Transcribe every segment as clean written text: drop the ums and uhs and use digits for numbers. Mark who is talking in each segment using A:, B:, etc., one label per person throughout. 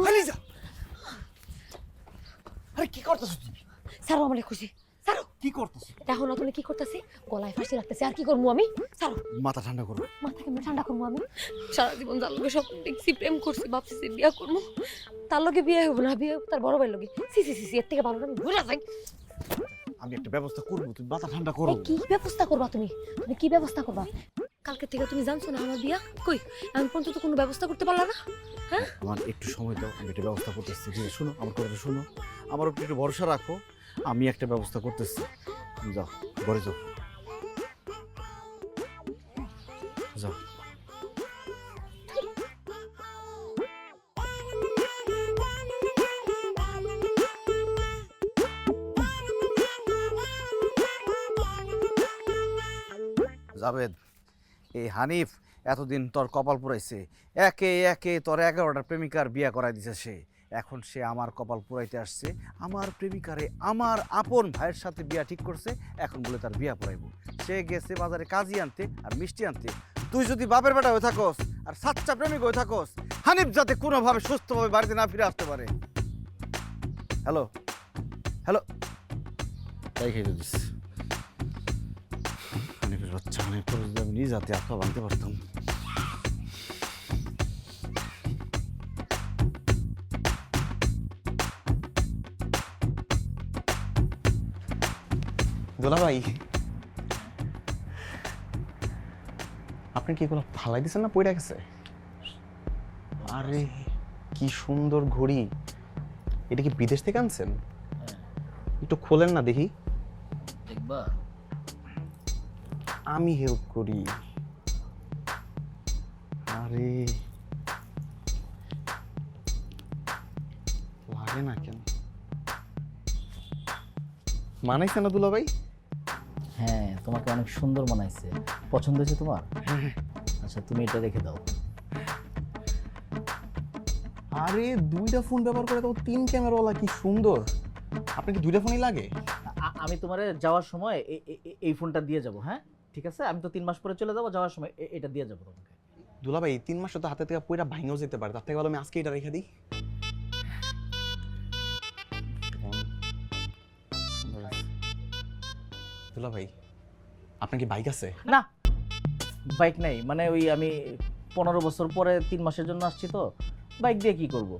A: খালিজা, আরে কি করতেছ তুমি?
B: সারো আমারে খুশি সারো।
A: কি করতেছ?
B: দেখো না তুমি কি করতেছি, গলায় ফাঁসি রাখতেছি। আর কি করবো আমি? সারো।
A: মাথা ঠান্ডা করো।
B: মাথা কেমন ঠান্ডা করবো আমি? সারা জীবন যার লগে স্বপ্ন দেখছি, প্রেম করছি, ভাবছি যে বিয়া করবো, তার লগে বিয়ে হবো না, বিয়ে তার বড় ভাইয়ের লগে। সি সি সি, এর থেকে ভালো না আমি ঘুরে যাই।
A: আমি একটা ব্যবস্থা করবো, তুমি মাথা ঠান্ডা করো।
B: কি ব্যবস্থা করবা তুমি? তুমি কি ব্যবস্থা করবা? কালকে থেকে তুমি জানছো না আমার বিয়া কই? আমি পর্যন্ত কোনো ব্যবস্থা করতে পারলা না। হ্যাঁ,
A: আমার একটু সময় দাও, আমি একটা ব্যবস্থা করতেছি। ঠিক আছে, শোনো আমার কথাটা, শোনো, আমার উপর একটু ভরসা রাখো, আমি একটা ব্যবস্থা করতেছি। তুমি যাও, ঘরে যাও, যাও। জাবেদ, এই হানিফ এতদিন তোর কপাল পুরাইছে, একে একে তোর 11টা প্রেমিকার বিয়ে করাই দিছে সে। এখন সে আমার কপাল পুরাইতে আসছে, আমার প্রেমিকারে আমার আপন ভাইয়ের সাথে বিয়া ঠিক করছে। এখন বলে তার বিয়া পড়াইব। সে গেছে বাজারে কাজি আনতে আর মিষ্টি আনতে। তুই যদি বাপের বেটা হয়ে থাকস আর সাচ্চা প্রেমিক হয়ে থাকস, হানিফ যাতে কোনোভাবে সুস্থভাবে বাড়িতে না ফিরে আসতে পারে। হ্যালো হ্যালো, তাই খেয়ে দিস। হানিফের বাচ্চা, হানিফ করে যদি আমি নিজ হাতে আঁকা ভাঙতে পারতাম।
C: দোলা ভাই, আপনি কি এগুলো ফালাই দিচ্ছেন না পড়ে গেছে? আরে কি সুন্দর ঘড়ি, এটা কি বিদেশ থেকে আনছেন? একটু খোলেন না দেখি।
D: দেখবা?
C: আমি হেল্প করি। আরে লাগে না কেন? মানাইছে না দুলা ভাই?
D: হ্যাঁ, তোমাকে অনেক সুন্দর মানাইছে। পছন্দ হয়েছে তোমার? আচ্ছা, তুমি এটা রেখে দাও।
C: আরে দুইটা ফোন ব্যবহার করে তো 3 ক্যামেরাওয়ালা, কি সুন্দর। আপনার কি দুইটা ফোনই লাগে?
D: আমি তোমারে যাওয়ার সময় এই ফোনটা দিয়ে যাব। হ্যাঁ, ঠিক আছে? আমি তো 3 মাস পরে চলে যাব, যাওয়ার সময় এটা দিয়ে যাব তোমাকে।
C: দুলা ভাই 3 মাস তো হাতে থেকে পয়টা ভাঙেও যেতে পারে, তার থেকে ভালো আমি আজকে এটা রেখে দিই। দুলা ভাই, আপনার কি বাইক আছে?
D: না, বাইক নাই। মানে ওই আমি 15 বছর পরে 3 মাসের জন্য আসছি, তো বাইক দিয়ে কি করব?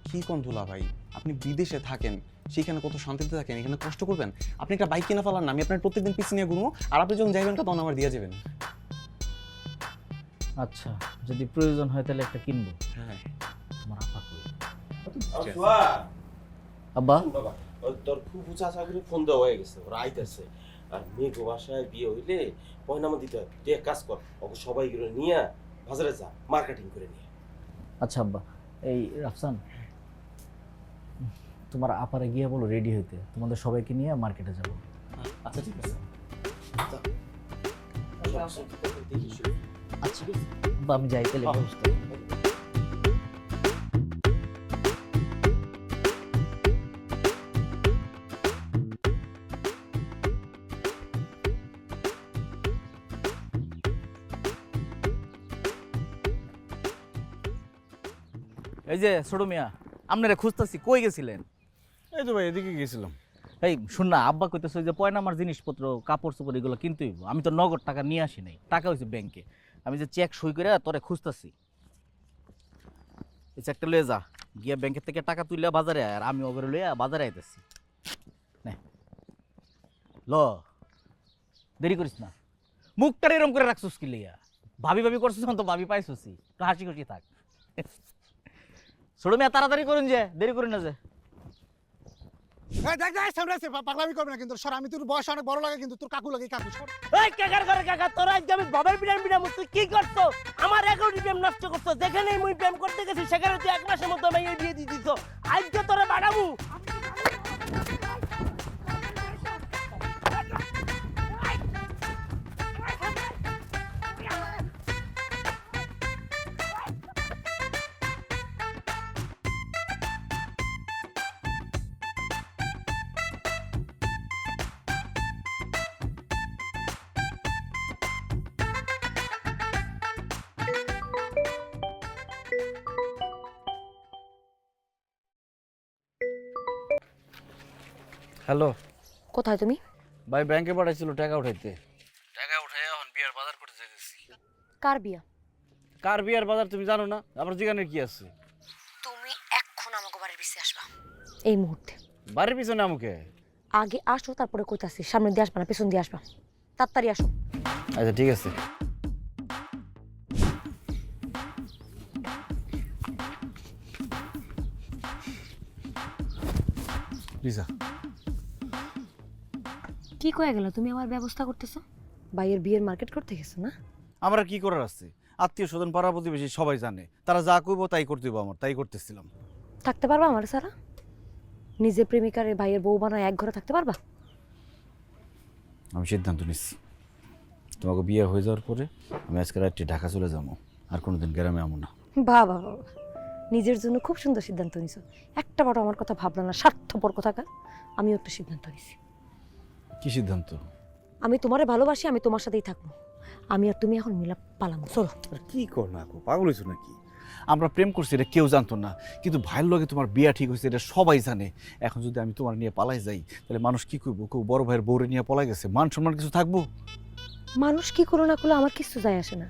C: কি কোন দুলা ভাই, আপনি বিদেশে থাকেন, সেখানে কত শান্তিতে থাকেন, এখানে কষ্ট করবেন। আপনি একটা বাইক কিনা ফেলার না, আমি আপনার প্রত্যেকদিন পিছিয়ে নিয়ে ঘুরবো, আর আপনি যখন যাইবেন তখন আমার দিয়ে যাবেন।
D: আচ্ছা, যদি প্রয়োজন হয় তাহলে একটা কিনবো।
C: হ্যাঁ,
D: তোমার আপা কই?
E: আফওয়া,
D: আব্বা,
E: বাবা, তোর ফুফু চাচা করে ফোন দেওয়া হয়ে গেছে, ওরা আইতেছে। আর মেঘ বাসায় বিয়ে হইলে পয়নামা দিতে হয়। তুই এক কাজ কর, ওকে সবাই গুলো নিয়ে বাজারে যা, মার্কেটিং করে নিয়ে।
D: আচ্ছা আব্বা, এই রাফসান, তোমার আপারে গিয়ে বলো রেডি হইতে, তোমাদের সবাইকে নিয়ে মার্কেটে যাব।
C: আচ্ছা ঠিক আছে।
E: দেখিস
D: আচ্ছা আব্বা, আমি যাই তাহলে ব্যবস্থা। এই যে ছোট মিয়া, আপনারা খুঁজতেছি, কই গেছিলেন?
A: এই তো ভাই, এদিকে গেছিলাম।
D: এই শুন না, আব্বা কইতেছে যে পয়না আমার জিনিসপত্র, কাপড় চোপড় এগুলো কিনতে হইব। আমি তো নগদ টাকা নিয়ে আসি নাই, টাকা হয়েছে ব্যাংকে। আমি যে চেক সই করে তোরে খুঁজতেছি, এই চেকটা লয়ে যা, গিয়া ব্যাংকের থেকে টাকা তুইলা বাজারে আয়, আর আমি ওগরে লইয়া বাজারে আইতেছি। নে ল, দেরি করিস না। মুখটা এরম করে রাখছিস কি লইয়া? ভাবি ভাবি করছিস, তো ভাবি পাইছিস, তো হাসি খুশি থাক। ছোট মেয়ে তাড়াতাড়ি করুন, যে দেরি করুন না যে।
F: দেখ দেখ সামনে আছে, পাগলামি করবে না কিন্তু। সর, আমি তোর বয়স অনেক বড় লাগে কিন্তু তোর কাকু লাগে, কাকু সর।
G: এই কাকার ঘরে কাকা, তোরা আজ আমি বাবার বিরাম বিরাম, তুই কি করছো? আমার একাউন্টে প্রেম নষ্ট করছো। যেখানেই মুই প্রেম করতে গেছি সেখানে তুই 1 মাসের মধ্যে আমি বিয়ে দিয়ে দিছো। আজকে তোরা বাড়াবো।
A: হ্যালো
B: কোথায় তুমি?
A: ভাই ব্যাংকে পাঠাইছিল টাকা উঠাইতে। টাকা উঠাই এখন বিয়ার বাজার করতে যাইতেছি।
B: কার বিয়া?
A: কার বিয়ার বাজার তুমি জানো না? আমার জিগানের কি আছে?
B: তুমি এখন আমাকে বাড়ির পিছে আসবা এই মুহূর্তে।
A: বাড়ির পিছনে আমাকে?
B: আগে আসো, তারপরে কইতাছি। সামনে দিয়ে আসবা না, পেছন দিয়ে আসবা। তাড়াতাড়ি আসো।
A: আচ্ছা ঠিক আছে। লিজা,
B: কি কয়ে গেল? তুমি আমার ব্যবস্থা করতেছো? ভাইয়ের বিয়ের মার্কেট করতে গেছো না?
A: আমার আর কি করার আছে? আত্মীয় স্বজন পাড়া প্রতিবেশী সবাই জানে, তারা যা কইবো তাই করতে হইব আমার, তাই করতেছিলাম।
B: থাকতে পারবা আমার সারা? নিজের প্রেমিকারে ভাইয়ের বউ বানায় এক ঘরে থাকতে পারবা?
A: আমি সিদ্ধান্ত নিচ্ছি, তোমাকে বিয়ে হয়ে যাওয়ার পরে আমি আজকে রাত্রে ঢাকা চলে যাবো, আর কোনোদিন গ্রামে আমো না।
B: বাবা বাবা, নিজের জন্য খুব সুন্দর সিদ্ধান্ত নিছো। একটা বড় আমার কথা ভাবলা না, স্বার্থপর কোথাকার। আমিও একটা সিদ্ধান্ত নিছি।
A: কি সিদ্ধান্ত?
B: আমি তোমারে ভালোবাসি, আমি তোমার সাথেই থাকবো। আমি আর তুমি এখন মিলা পালাম, চলো।
A: আর কি কর না গো, পাগল হয়েছো নাকি? আমরা প্রেম করছি এটা কেউ জানতো না, কিন্তু ভাইয়ের লগে তোমার বিয়া ঠিক হয়েছে এটা সবাই জানে। এখন যদি আমি তোমার নিয়ে পালাই যাই, তাহলে মানুষ কি করবো? কেউ বড় ভাইয়ের বউরে নিয়ে পলাই গেছে, মান সম্মান কিছু থাকবো?
B: মানুষ কি করো না করলো আমার কিছু যায় আসে না।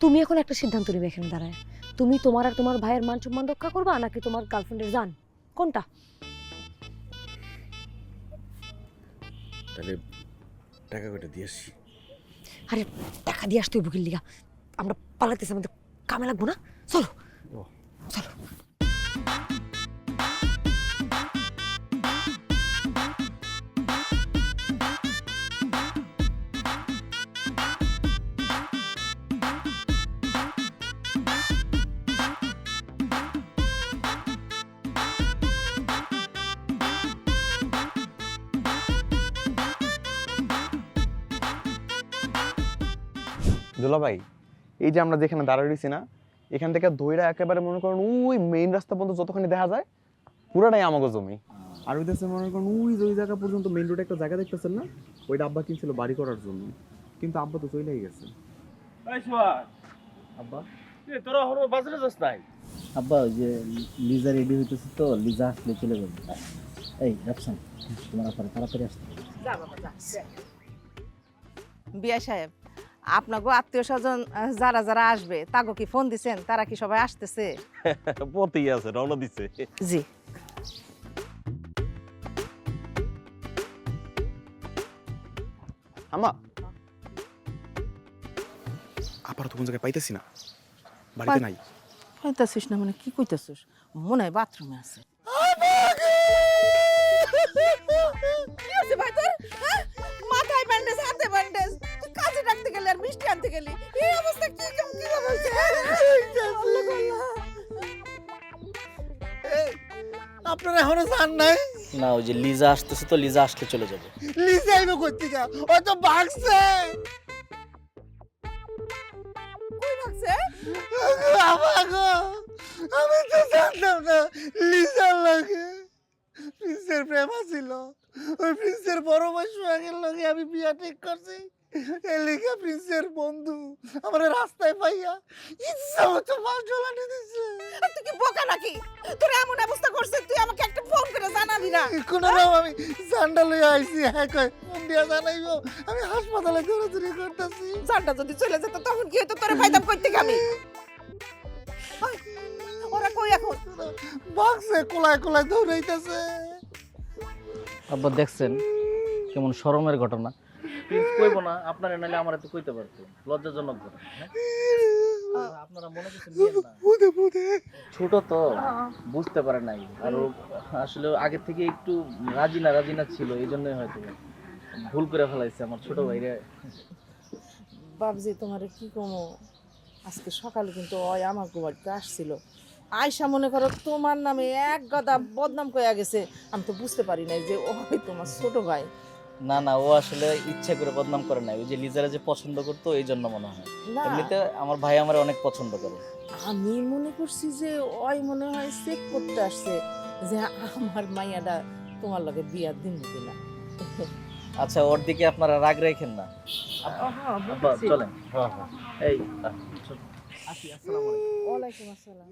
B: তুমি এখন একটা সিদ্ধান্ত নিবে এখানে দাঁড়ায়। তুমি তোমার আর তোমার ভাইয়ের মান সম্মান রক্ষা করবা, নাকি তোমার গার্লফ্রেন্ডের জান? কোনটা?
A: তাহলে টাকা কটা দিয়ে আসি।
B: আরে টাকা দিয়ে আসতে হইব কি লিগা? আমরা পালাইতেছি, আমাদের কামে লাগবো না? চলো চলো।
C: দুলা ভাই, এই যে আমরা যেখানে দাঁড়িয়ে রয়েছি না, এখান থেকে দইরা একেবারে মনে করেন ওই মেইন রাস্তা পর্যন্ত যতখানি দেখা যায় পুরাটাই আমাকে জমি। আর ওইটাছে মনে করেন ওই যে ওই জায়গা পর্যন্ত মেইন রোডে একটা জায়গা দেখতেছেন না, ওইটা আব্বা কিনছিল বাড়ি করার জন্য, কিন্তু আব্বা তো চলেই গেছে।
E: এই সোহাগ,
D: আব্বা
E: তোরা হলো বাজারে যাস নাই?
D: আব্বা ওই যে লিজা রেডি হইতেছে, তো লিজা আসলে চলে যাবে। এই রাখছেন তোমার আপনার তাড়াতাড়ি আসতে।
H: বিয়া সাহেব, আপনাকে আত্মীয় স্বজন যারা যারা আসবে তাকে কি ফোন দিছেন? তারা কি সবাই আসতেছে?
E: পথেই আছে, রওনা দিছে।
H: জি।
C: আমা, আপার তো কোন জায়গায় পাইতেছি না, বাড়িতে নাই।
H: কইতাছিস না মানে কি কইতাছিস? মনে হয় বাথরুমে আছে। কি আছে ভাই তোর? মাথায় ব্যান্ডেজ, হাতে ব্যান্ডেজ, তুই কাজে ডাকতে গেলি আর মিষ্টি আনতে গেলি, এই অবস্থা কি কেমন কি হইছে?
F: আপনারা এখনো জান নাই?
D: না, ওই যে লিজা আসতেছে, তো লিজা আসলে চলে যাবে।
F: লিজা আইবে কই থেকে? ও তো ভাগছে।
H: কই ভাগছে?
F: আমাগো, আমি তো জানতাম না লিজার লাগে প্রিন্সের প্রেম ছিল। ওই প্রিন্সের বড় ভাই সোহাগের লগে আমি বিয়া ঠিক করছি। এলিকা প্রিন্সের বন্ধু আমার রাস্তায় পাইয়া ইচ্ছা মতো মাছ জ্বলানি দিচ্ছে।
H: আর তুই কি বোকা নাকি? তোর এমন অবস্থা করছে, তুই আমাকে একটা ফোন করে জানাবি না?
F: কোনো রকম আমি জান্ডা লইয়া আইছি, হ্যাঁ কয় ফোন দিয়া জানাইবো। আমি হাসপাতালে দৌড়াদৌড়ি করতেছি।
H: জানটা যদি চলে যেত তখন কি হতো? তোরে পাইতাম কই থেকে আমি? ওই, ওরা কই এখন?
F: বাক্সে কোলায় কোলায় দৌড়াইতেছে।
D: আব্বা দেখছেন কেমন শরমের ঘটনা? প্রিন্স কইবো না আপনার, নাইলে আমার তো কইতে পারতো। লজ্জাজনক ঘটনা। আপনারা মনে কিছু নিয়েন না,
F: বুদে বুদে
D: ছোট তো বুঝতে পারে নাই, আর ও আসলে আগে থেকে একটু রাজি না ছিল, এই জন্যই হয়তো ভুল করে ফেলাইছে আমার ছোট ভাইরে।
H: বাবজি, তোমার কি কমো, আজকে সকালে কিন্তু ওই আমার বাড়িতে আসছিল। আয়সা মনে করো তোমার নামে এক গাদা বদনাম কইয়া গেছে। আমি তো বুঝতে পারি নাই যে ওই তোমার ছোট ভাই।
D: না, ও আসলে ইচ্ছা করে বদনাম করে নাই, ওই যে লিজারা যে পছন্দ করতো এই জন্য মনে হয়।
H: না,
D: এমনিতে আমার ভাই আমার অনেক পছন্দ করে।
H: আমি মনে করছি যে ওই মনে হয় চেক করতে আসছে যে আমার মাইয়াটা তোমার লগে বিয়া দিন কিনা।
D: আচ্ছা, ওর দিকে আপনারা রাগ রেখেন না। আব্বা চলেন। এই আসি, আসসালামু আলাইকুম।
H: ওয়ালাইকুম আসসালাম।